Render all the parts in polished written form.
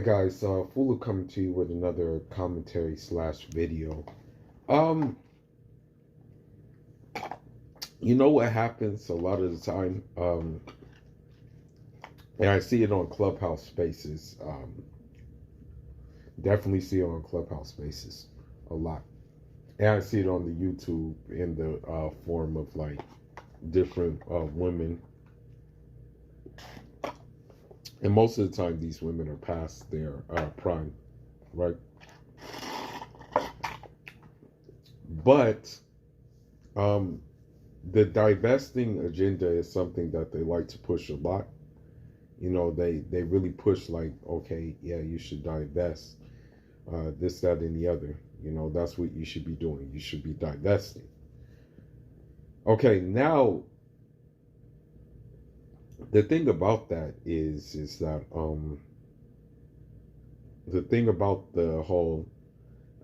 Guys, Fulu coming to you with another commentary slash video. Um, you know what happens a lot of the time, and I see it on Clubhouse Spaces. Definitely see it on Clubhouse Spaces a lot, and I see it on the YouTube in the form of like different women, and most of the time these women are past their prime, right? But the divesting agenda is something that they like to push a lot. You know, they really push like, okay, yeah, you should divest, this, that, and the other. You know, that's what you should be doing. You should be divesting. Okay, now the thing about that is that the thing about the whole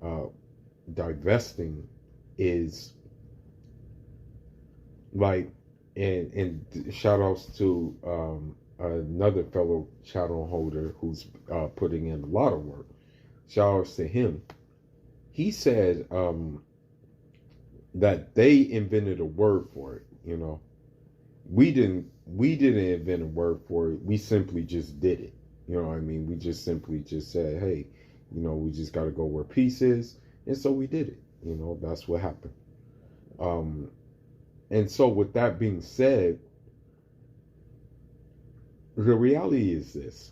uh, divesting is like, and shout outs to another fellow channel holder who's putting in a lot of work. Shout outs to him. He said that they invented a word for it. You know, we didn't invent a word for it. We simply just did it. You know what I mean? We just simply just said, hey, you know, we just got to go where peace is, and so we did it. You know, that's what happened. And so, with that being said, the reality is this: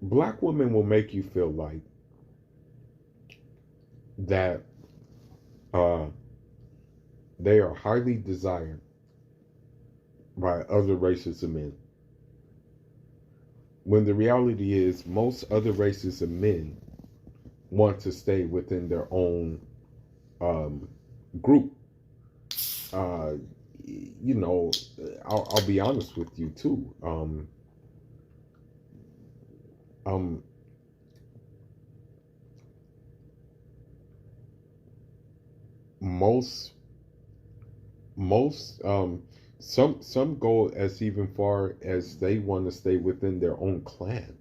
black women will make you feel like that they are highly desired by other races of men, when the reality is most other races of men want to stay within their own group. You know, I'll be honest with you too. Most some go as even far as they want to stay within their own clan.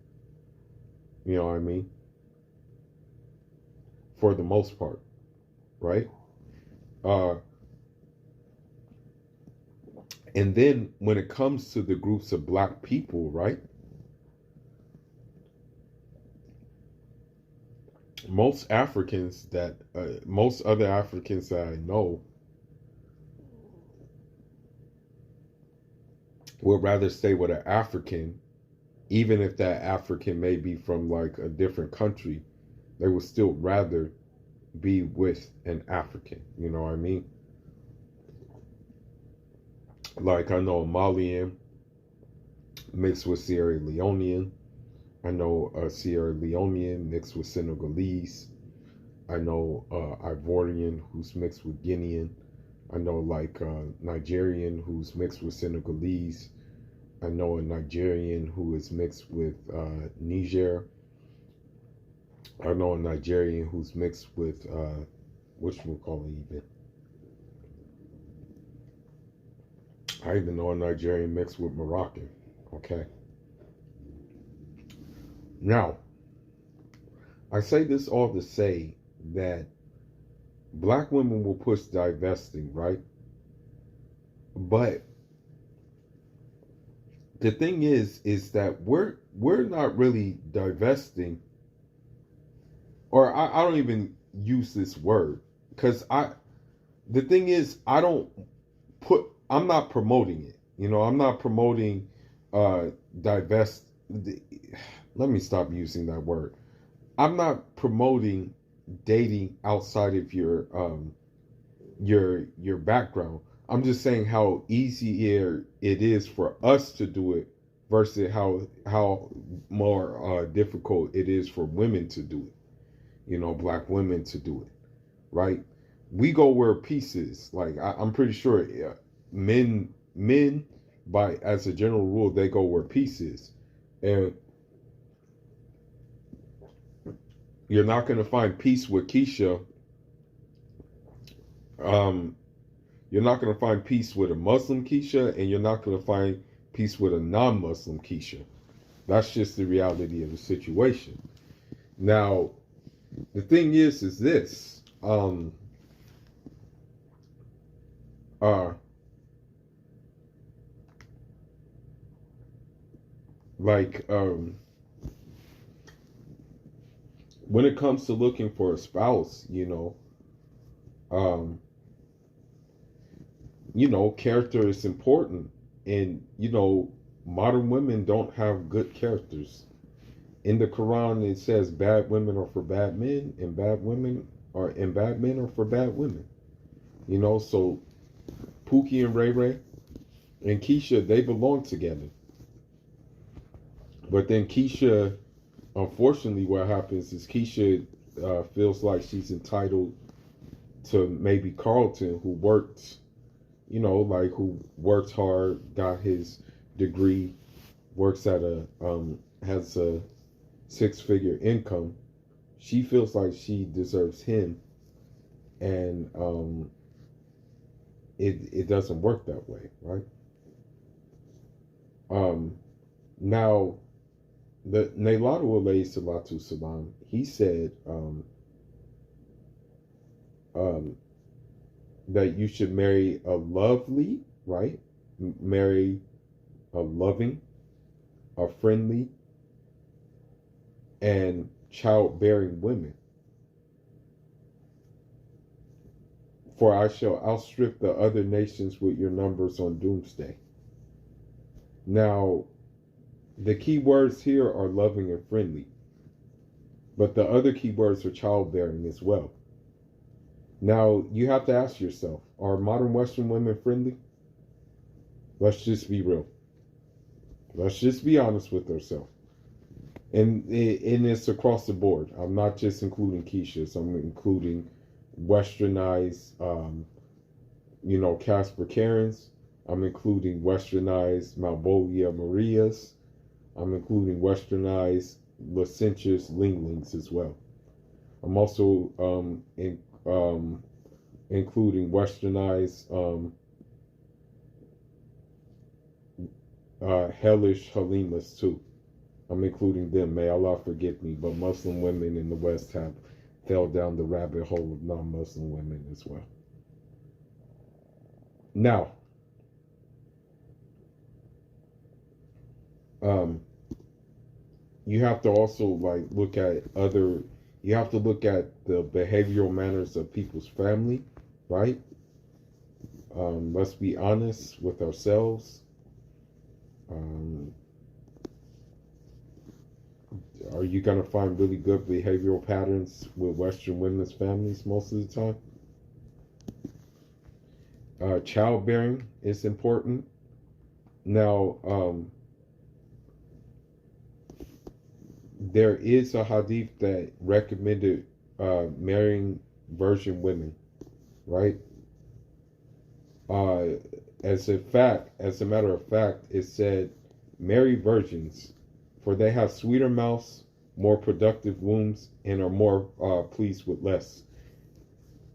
You know what I mean? For the most part, right? And then when it comes to the groups of black people, right? Most other Africans that I know would rather stay with an African, even if that African may be from like a different country, they would still rather be with an African. You know what I mean? Like, I know a Malian mixed with Sierra Leonean. I know a Sierra Leonean mixed with Senegalese. I know Ivorian who's mixed with Guinean. I know like Nigerian who's mixed with Senegalese. I know a Nigerian who is mixed with Niger. I know a Nigerian who's mixed with whatchamacallit even. I even know a Nigerian mixed with Moroccan. Okay. Now, I say this all to say that black women will push divesting, right? But the thing is that we're not really divesting, or I don't even use this word, because the thing is, I'm not promoting it. You know, I'm not promoting divest. Let me stop using that word. I'm not promoting dating outside of your background. I'm just saying how easier it is for us to do it versus how more difficult it is for women to do it. You know, black women to do it, right? We go where peace is. Like, I'm pretty sure men by as a general rule, they go where peace is, and you're not going to find peace with Keisha. You're not going to find peace with a Muslim Keisha, and you're not going to find peace with a non-Muslim Keisha. That's just the reality of the situation. Now, the thing is this. Uh, like, when it comes to looking for a spouse, character is important. And, modern women don't have good characters. In the Quran, it says bad women are for bad men, and bad men are for bad women. So Pookie and Ray Ray and Keisha, they belong together. But then Keisha, unfortunately, what happens is Keisha feels like she's entitled to maybe Carlton, who worked, who worked hard, got his degree, works at has a 6-figure income. She feels like she deserves him, and it doesn't work that way, right? Now, the Nailatu alayhi salatu salam, he said that you should marry a lovely, right? Marry a loving, a friendly, and childbearing women. For I shall outstrip the other nations with your numbers on doomsday. Now, the key words here are loving and friendly. But the other key words are childbearing as well. Now, you have to ask yourself, are modern Western women friendly? Let's just be real. Let's just be honest with ourselves. And it's across the board. I'm not just including Keisha's. I'm including westernized, Casper Karens. I'm including westernized Malbolia Marias. I'm including westernized licentious Linglings as well. I'm also including westernized hellish Halimas too. I'm including them. May Allah forgive me, but Muslim women in the West have fell down the rabbit hole of non-Muslim women as well. Now, you have to also look at you have to look at the behavioral manners of people's family, right? Let's be honest with ourselves. Are you going to find really good behavioral patterns with Western women's families most of the time? Childbearing is important. Now, there is a hadith that recommended marrying virgin women, right? As a matter of fact, it said, marry virgins, for they have sweeter mouths, more productive wombs, and are more pleased with less.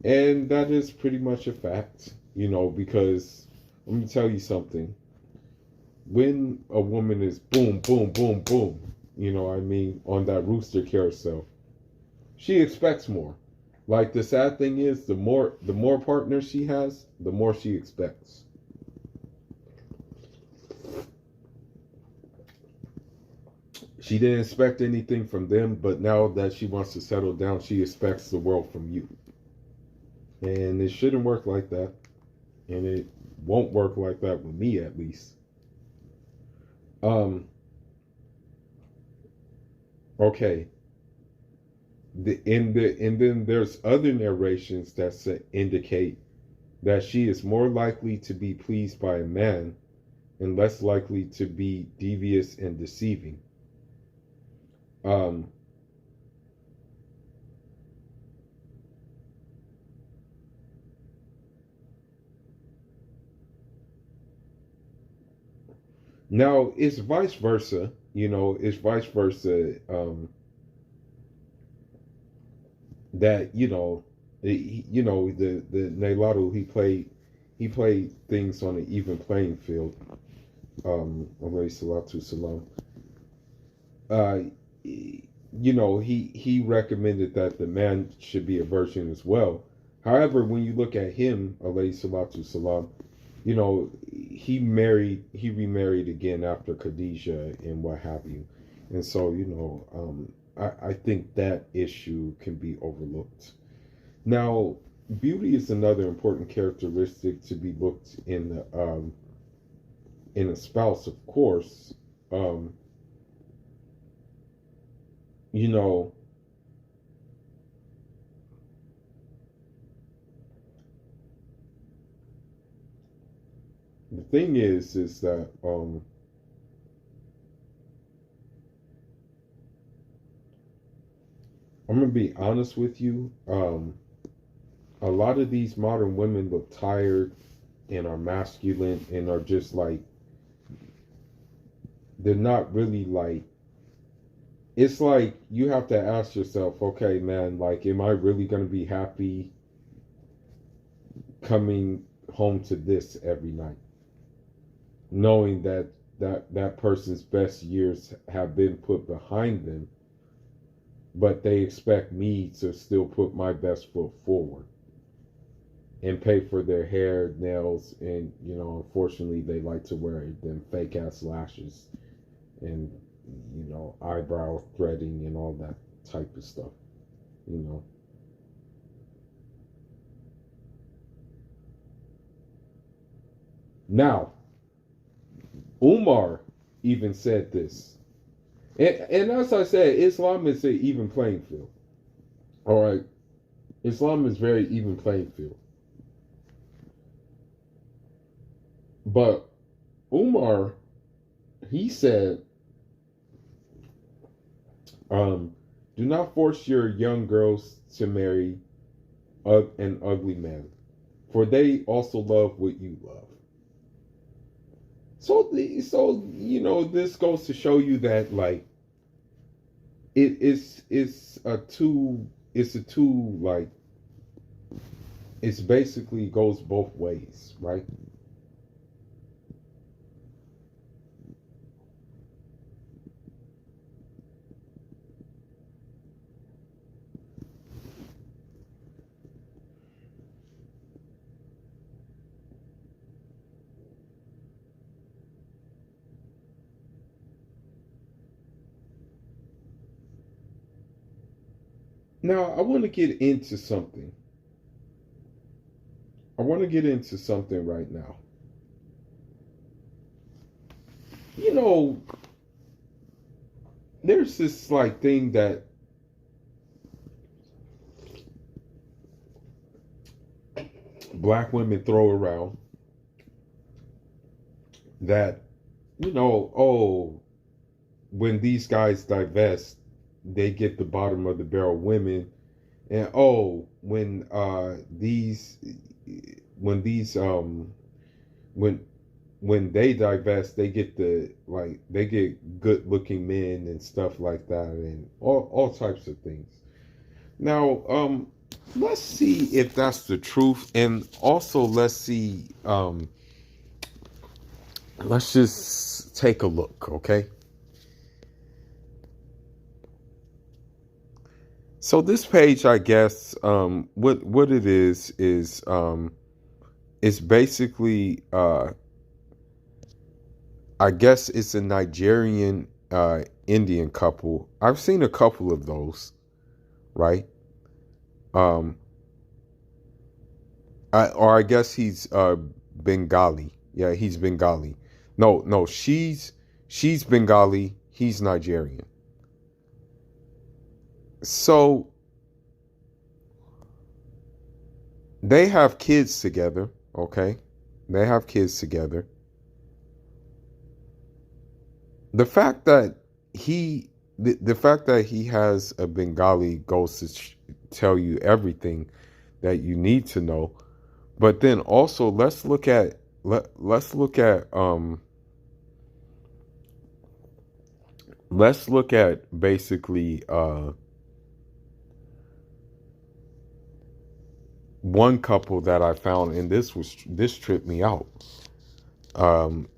And that is pretty much a fact, because let me tell you something. When a woman is boom, boom, boom, boom, on that rooster carousel, she expects more. Like, the sad thing is, the more partners she has, the more she expects. She didn't expect anything from them, but now that she wants to settle down, she expects the world from you. And it shouldn't work like that. And it won't work like that with me, at least. Okay. And then there's other narrations that indicate that she is more likely to be pleased by a man and less likely to be devious and deceiving. Now it's vice versa. It's vice versa. That the Nailatu, he played things on an even playing field. alayhi salatu salam, uh, he recommended that the man should be a virgin as well. However, when you look at him, alayhi salatu salam, he remarried again after Khadijah and what have you. And so, I think that issue can be overlooked. Now, beauty is another important characteristic to be looked in a spouse, of course. Um, you know, the thing is that I'm gonna be honest with you. A lot of these modern women look tired and are masculine and are just like they're not really like. It's like you have to ask yourself, okay, man, like, am I really gonna be happy coming home to this every night, knowing that person's best years have been put behind them, but they expect me to still put my best foot forward and pay for their hair, nails, and unfortunately, they like to wear them fake ass lashes and eyebrow threading and all that type of stuff. You know. Now, Umar even said this, and as I said, Islam is an even playing field. All right, Islam is very even playing field. But Umar, he said, do not force your young girls to marry an ugly man, for they also love what you love. So this goes to show you that like it's a two like it's basically goes both ways, right? Now I want to get into something. I want to get into something right now. You know, there's this like thing that black women throw around that oh, when these guys divest, they get the bottom of the barrel women, and oh, when when they divest, they get good looking men and stuff like that, and all types of things. Now, let's see if that's the truth, and also let's just take a look, okay? So this page, I guess, what it is it's basically I guess it's a Nigerian Indian couple. I've seen a couple of those, right? Um, or I guess he's Bengali. Yeah, he's Bengali. No, she's Bengali. He's Nigerian. So they have kids together. Okay, they have kids together. The fact that the fact that he has a Bengali goes to tell you everything that you need to know. But then also let's look at let's look at basically one couple that I found, and this tripped me out. Um,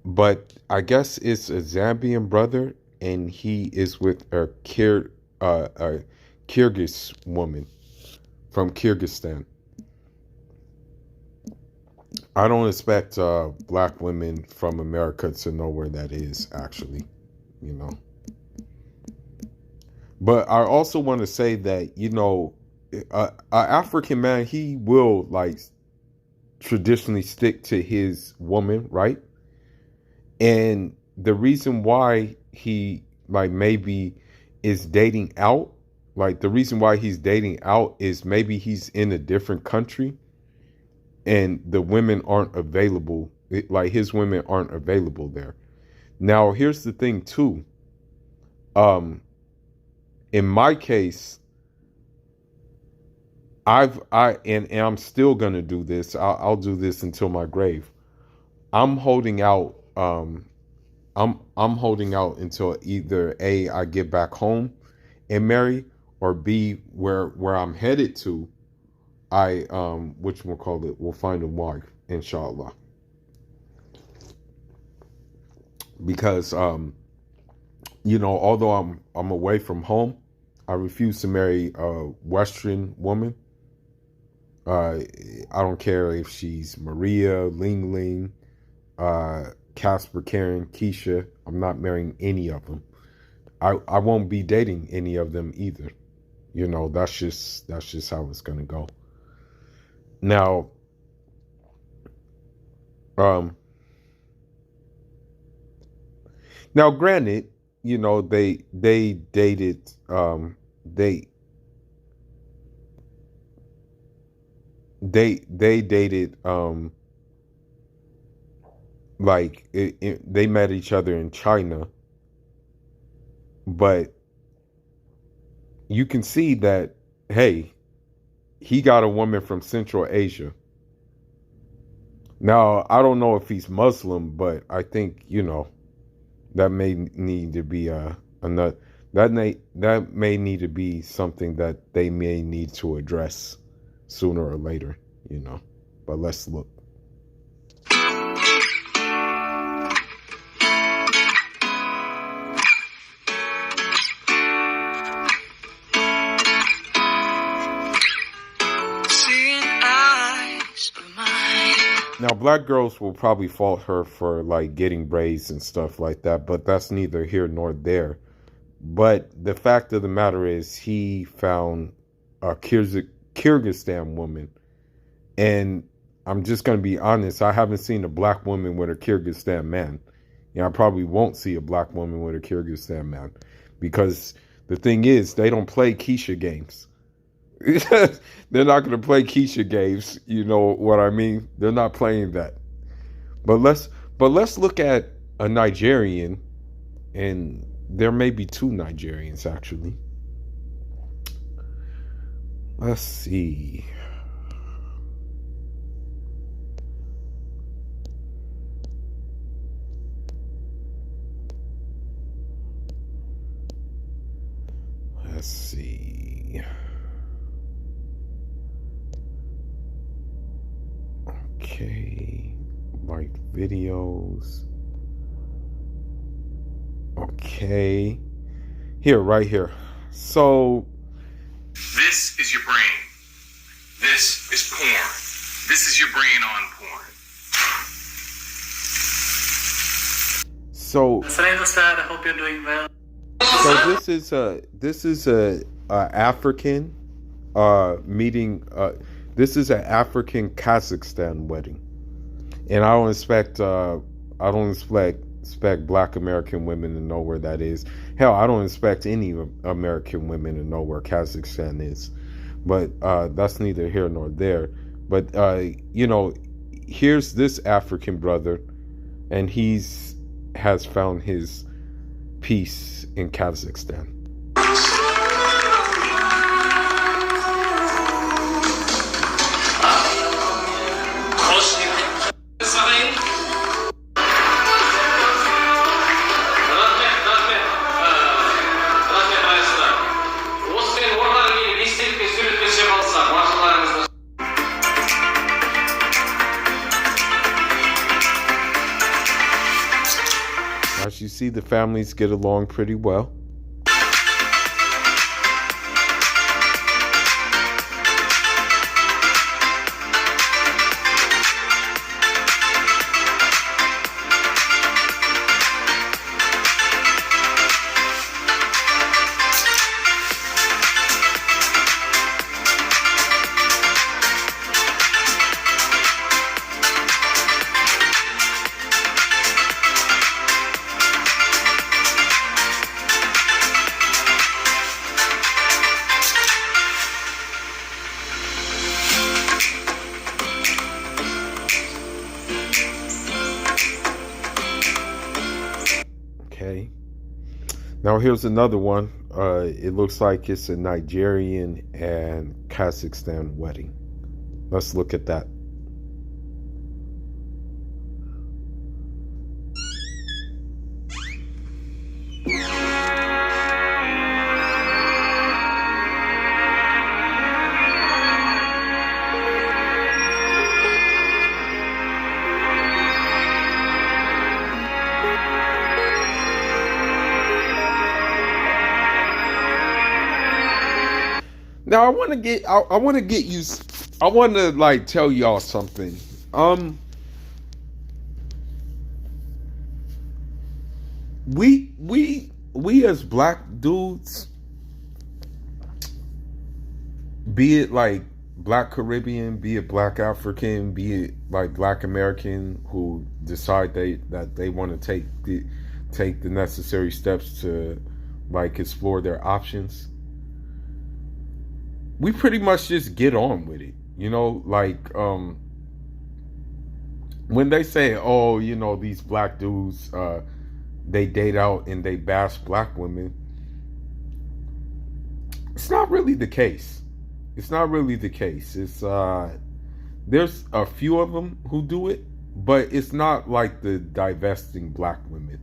but I guess it's a Zambian brother, and he is with a Kyrgyz woman from Kyrgyzstan. I don't expect black women from America to know where that is, actually, you know. But I also want to say that, you know, a African man, he will like traditionally stick to his woman, right? And the reason why he like maybe is dating out, like the reason why he's dating out is maybe he's in a different country and the women aren't available, like his women aren't available there. Now, here's the thing too. Um, in my case, and I'm still gonna do this. I'll do this until my grave. I'm holding out. I'm holding out until either A, I get back home and marry, or B, where I'm headed to, I which we'll call it, will find a wife, inshallah. Because you know, although I'm away from home, I refuse to marry a Western woman. I don't care if she's Maria, Ling Ling, Casper, Karen, Keisha. I'm not marrying any of them. I won't be dating any of them either. You know, that's just how it's gonna go. Now, um, now granted, you know, they dated, they they dated, like they met each other in China, but you can see that, hey, he got a woman from Central Asia. Now, I don't know if he's Muslim, but I think, you know, that may need to be another, that may need to be something that they may need to address sooner or later, you know. But let's look. Now, black girls will probably fault her for like getting braids and stuff like that, but that's neither here nor there. But the fact of the matter is, he found a Kyrgyzstan woman, and I'm just going to be honest, I haven't seen a black woman with a Kyrgyzstan man. You know, I probably won't see a black woman with a Kyrgyzstan man, because the thing is, they don't play Keisha games. They're not going to play Keisha games. You know what I mean? They're not playing that. But let's look at a Nigerian, and there may be two Nigerians actually. Let's see. Let's see. Okay, like videos. Okay, here, right here. So this is your brain. This is porn. This is your brain on porn. So I hope you're doing well. So this is a African meeting. This is an African Kazakhstan wedding, and I don't expect black American women to know where that is. Hell, I don't expect any American women to know where Kazakhstan is. But that's neither here nor there. But you know, here's this African brother, and has found his peace in Kazakhstan. you see the families get along pretty well. Okay. Now here's another one. It looks like it's a Nigerian and Kazakhstan wedding. Let's look at that. Now I want to like tell y'all something. We as black dudes, be it like black Caribbean, be it black African, be it like black American, who decide that they want to take the necessary steps to like explore their options, we pretty much just get on with it. You know, like when they say, oh, you know, these black dudes, they date out and they bash black women, it's not really the case. It's not really the case. It's there's a few of them who do it, but it's not like the divesting black women.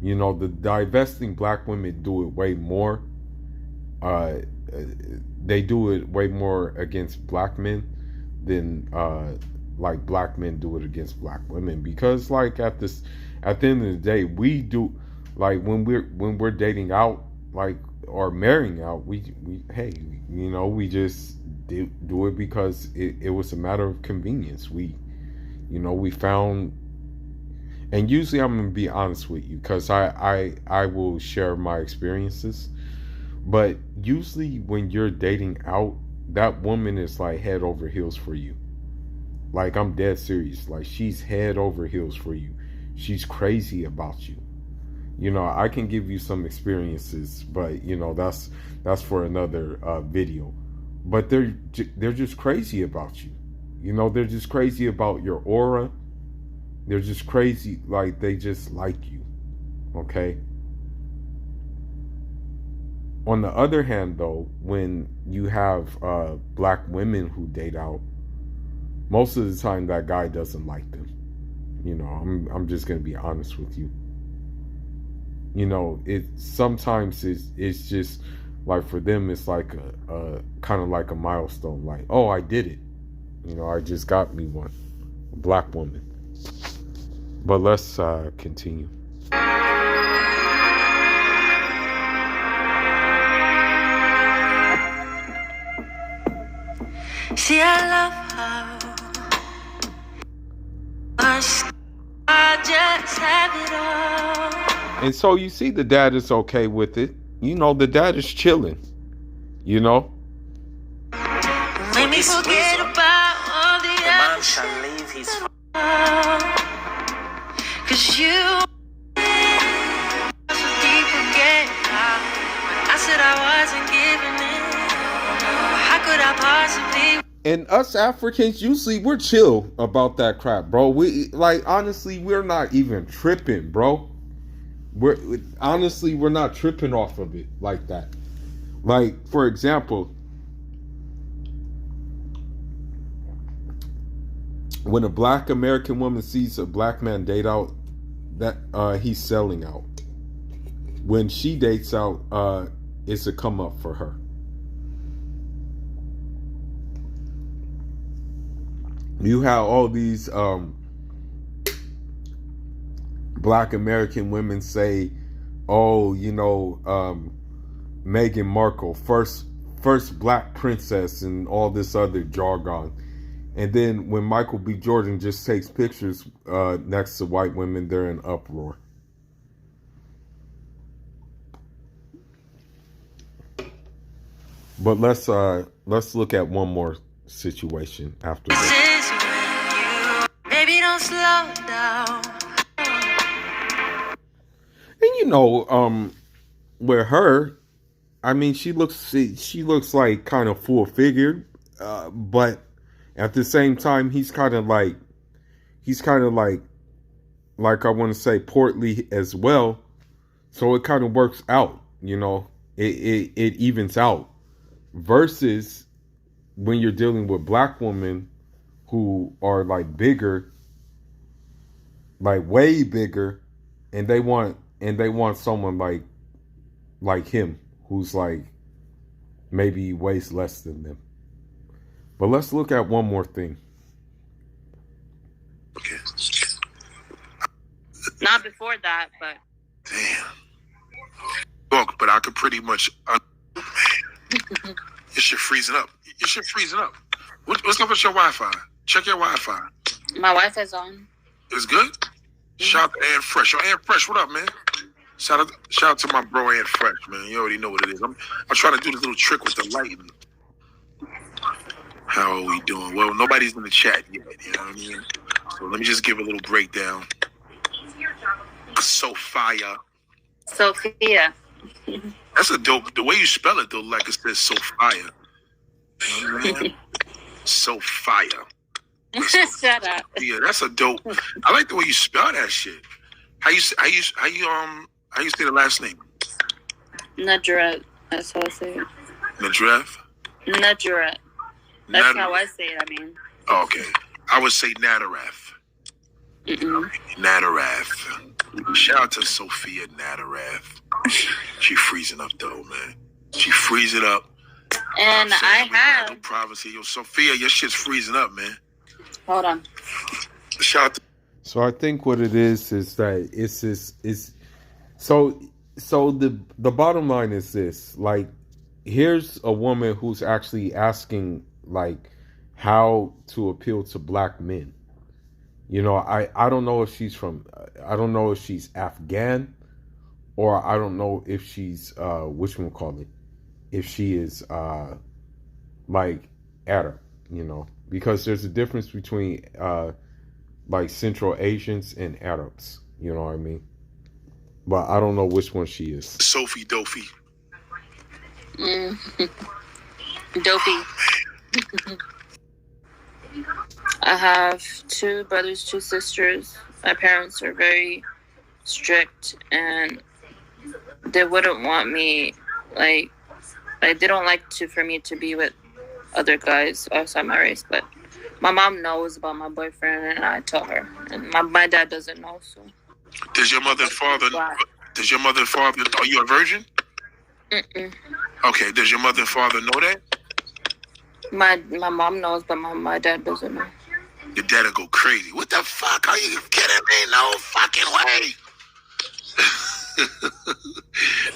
You know, the divesting black women do it way more. They do it way more against black men than like black men do it against black women, because like at the end of the day, we do, like when we're dating out, like, or marrying out, we hey, you know, we just do it because it was a matter of convenience. We found, and usually I'm gonna be honest with you, because I will share my experiences. But usually when you're dating out, that woman is like head over heels for you. Like, I'm dead serious. Like, she's head over heels for you. She's crazy about you. You know, I can give you some experiences, but you know, that's for another video. But they're just crazy about you. You know, they're just crazy about your aura. They're just crazy, like they just like you. Okay? On the other hand, though, when you have black women who date out, most of the time that guy doesn't like them. You know, I'm just gonna be honest with you. You know, sometimes it's just like, for them it's like a kind of like a milestone. Like, oh, I did it. You know, I just got me one, a black woman. But let's continue. See, I love her. I just have it all. And so you see, the dad is okay with it. You know, the dad is chilling. You know? Made me forget about all the man other shall shit. leave his 'Cause you so deep forget how I said I wasn't giving it. How could I possibly? And us Africans, usually we're chill about that crap, bro. We, like, honestly, we're not even tripping, bro. We're not tripping off of it like that. Like, for example, when a black American woman sees a black man date out, that he's selling out. When she dates out, it's a come up for her. You have all these Black American women say, "Oh, Meghan Markle, first black princess," and all this other jargon. And then when Michael B. Jordan just takes pictures next to white women, they're in uproar. But let's look at one more situation after this. This is when you, baby, don't slow down. And with her, I mean, she looks like kind of full figured, but at the same time, he's kind of like I want to say portly as well. So it kind of works out, it evens out. Versus when you're dealing with black women who are like bigger, like way bigger, and they want someone like him who's like maybe weighs less than them. But let's look at one more thing. Okay. Not before that, but Damn. Look, but I could pretty much. Your shit freezing up. Your shit freezing up. What's up with your Wi-Fi? Check your Wi-Fi. my Wi-Fi's on. It's good. Shout out to Aunt Fresh. Yo, Aunt Fresh, what up, man? Shout out to my bro Aunt Fresh, man. You already know what it is. I'm trying to do this little trick with the lighting. How are we doing? Well, nobody's in the chat yet. You know what I mean? So let me just give a little breakdown. Sophia. Sophia. That's a dope. The way you spell it, though, like it says Sophia. You know what I mean? Sophia. Shut up. Yeah, that's a dope. I like the way you spell that shit. How you say the last name? Nadrat. That's how I say it. Nadrev? Nadrat. That's how I say it, I mean. Oh, okay. I would say Nadaraf. Nadaraf. Shout out to Sophia Nadaraf. She freezing up though, man. She freezing up. And I have. No privacy. Yo, Sophia, your shit's freezing up, man. Hold on. Shout out to. So I think what it is that so the bottom line is this, like, here's a woman who's actually asking like how to appeal to black men. I don't know if she's I don't know if she's Afghan, or I don't know if she's if she is like Arab, because there's a difference between like Central Asians and Arabs, you know what I mean? But I don't know which one she is. Sophie Dopey. Dopey. I have 2 brothers, 2 sisters. My parents are very strict, and they wouldn't want me, like they don't like for me to be with other guys outside my race. But my mom knows about my boyfriend, and I tell her. And my dad doesn't know. So. Does your mother and father? Are you a virgin? Mm-mm. Okay. Does your mother and father know that? My mom knows, but my dad doesn't know. Your dad'll go crazy. What the fuck? Are you kidding me? No fucking way.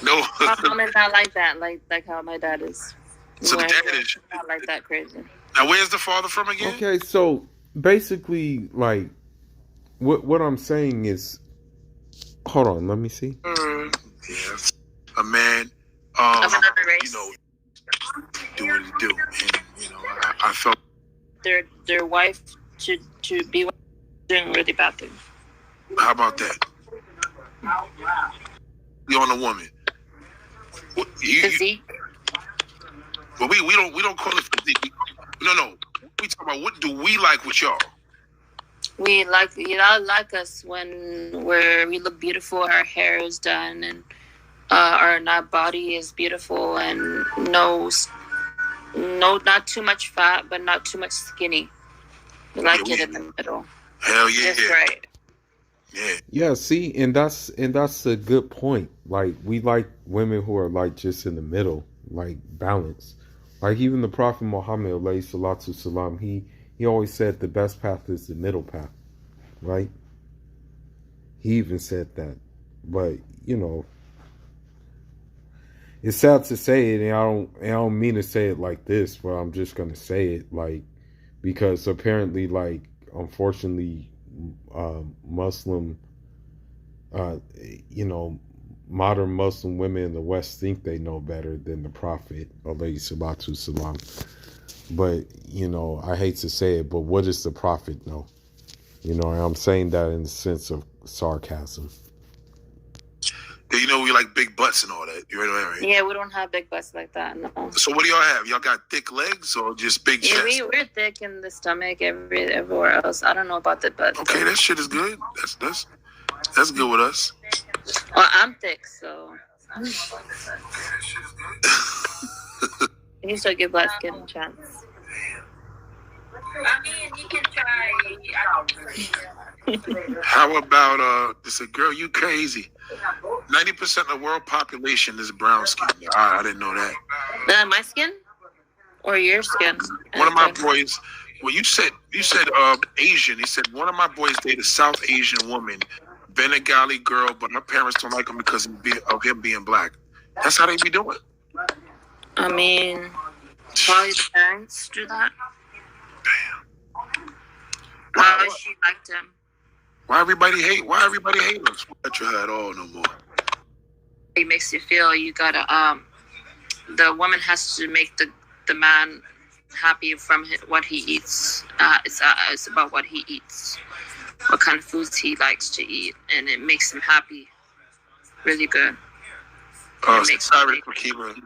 No. My mom is not like that, like how my dad is. So the dad is not like that crazy. Now, where's the father from again? Okay, so basically, like, what I'm saying is, hold on, let me see. Yeah, a man, of another race. Do what he do, and I felt their wife to be doing really bad things. How about that? You on a woman? Physique. Well, we don't call it physique. No. We talk about what do we like with y'all? We like like us when we look beautiful, our hair is done, and our body is beautiful, and no, not too much fat, but not too much skinny. We like it in the middle. Hell yeah. That's right. Yeah. Yeah, see, and that's a good point. Like, we like women who are like just in the middle, like balanced. Like, even the Prophet Muhammad, alayhi salatu salam, he always said the best path is the middle path, right? He even said that. But, you know, it's sad to say it, and I don't mean to say it like this, but I'm just gonna say it, like, because apparently, like, unfortunately, Muslim, you know, modern Muslim women in the West think they know better than the Prophet, alayhi salatu salam. But, you know, I hate to say it, but what does the Prophet know? You know, and I'm saying that in the sense of sarcasm. You know, we like big butts and all that. You know what I mean? Yeah, we don't have big butts like that, no. So what do y'all have? Y'all got thick legs or just big chest? Yeah, we're thick in the stomach, everywhere else. I don't know about the butt. Okay, that shit is good. That's good with us. Well, I'm thick, so. You still give black skin a chance. I mean, you can try. How about it's a girl, you crazy. 90% of the world population is brown skin. I didn't know that. My skin? Or your skin? One of my boys, well, you said Asian. He said one of my boys dated a South Asian woman, Bengali girl, but her parents don't like him because of him being black. That's how they be doing. I mean, probably the parents do that. Damn. Why she liked him? Why everybody hate us? Let your head all no more. It makes you feel you gotta the woman has to make the man happy from what he eats. It's about what he eats, what kind of foods he likes to eat, and it makes him happy. Really good. Sorry for keeping.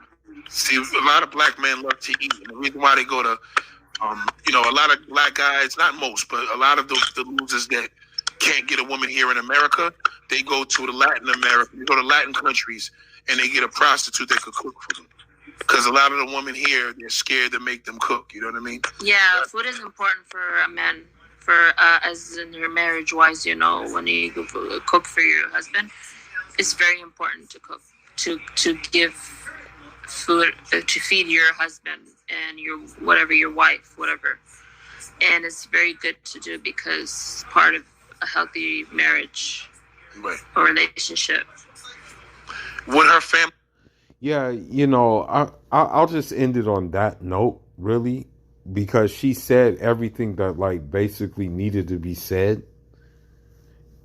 See, a lot of black men love to eat, and the reason why they go to, you know, a lot of black guys, not most, but a lot of the losers that can't get a woman here in America, they go to the Latin America, they go to Latin countries, and they get a prostitute that could cook for them. Because a lot of the women here, they're scared to make them cook. You know what I mean? Yeah, food is important for a man. For as in your marriage wise, you know, when you cook for your husband, it's very important to cook, to give food, to feed your husband and your wife, whatever. And it's very good to do because part of a healthy marriage or relationship. Would her family? Yeah, you know, I'll just end it on that note, really, because she said everything that, like, basically needed to be said.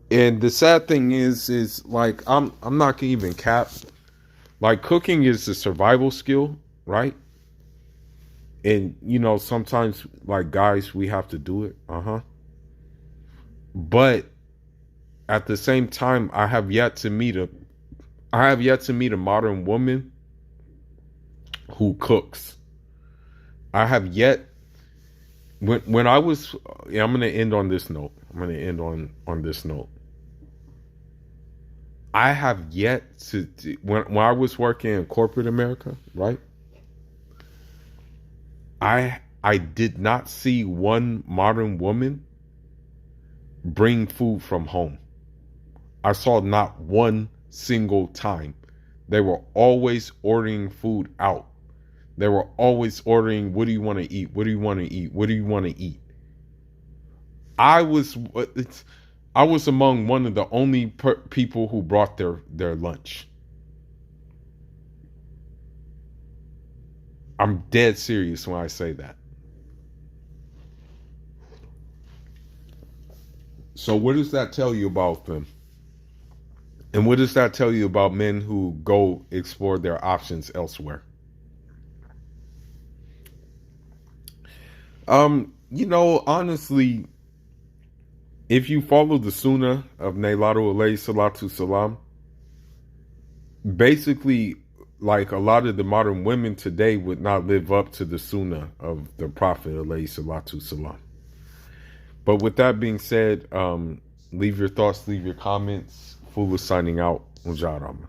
And the sad thing is like, I'm not gonna even cap. Like, cooking is a survival skill, right? And, you know, sometimes, like, guys, we have to do it. But at the same time, I have yet to meet a modern woman who cooks. I have yet, when I was, I'm going to end on this note. On this note. I have yet to when I was working in corporate America, right? I did not see one modern woman bring food from home. I saw not one single time. They were always ordering food out. They were always ordering, what do you want to eat? What do you want to eat? What do you want to eat? I was among one of the only people who brought their lunch. I'm dead serious when I say that. So what does that tell you about them? And what does that tell you about men who go explore their options elsewhere? You know, honestly, if you follow the Sunnah of Nailatu alayhi salatu salam, basically, like, a lot of the modern women today would not live up to the Sunnah of the Prophet alayhi salatu salam. But with that being said, leave your thoughts, leave your comments. Fula signing out. Mujarama.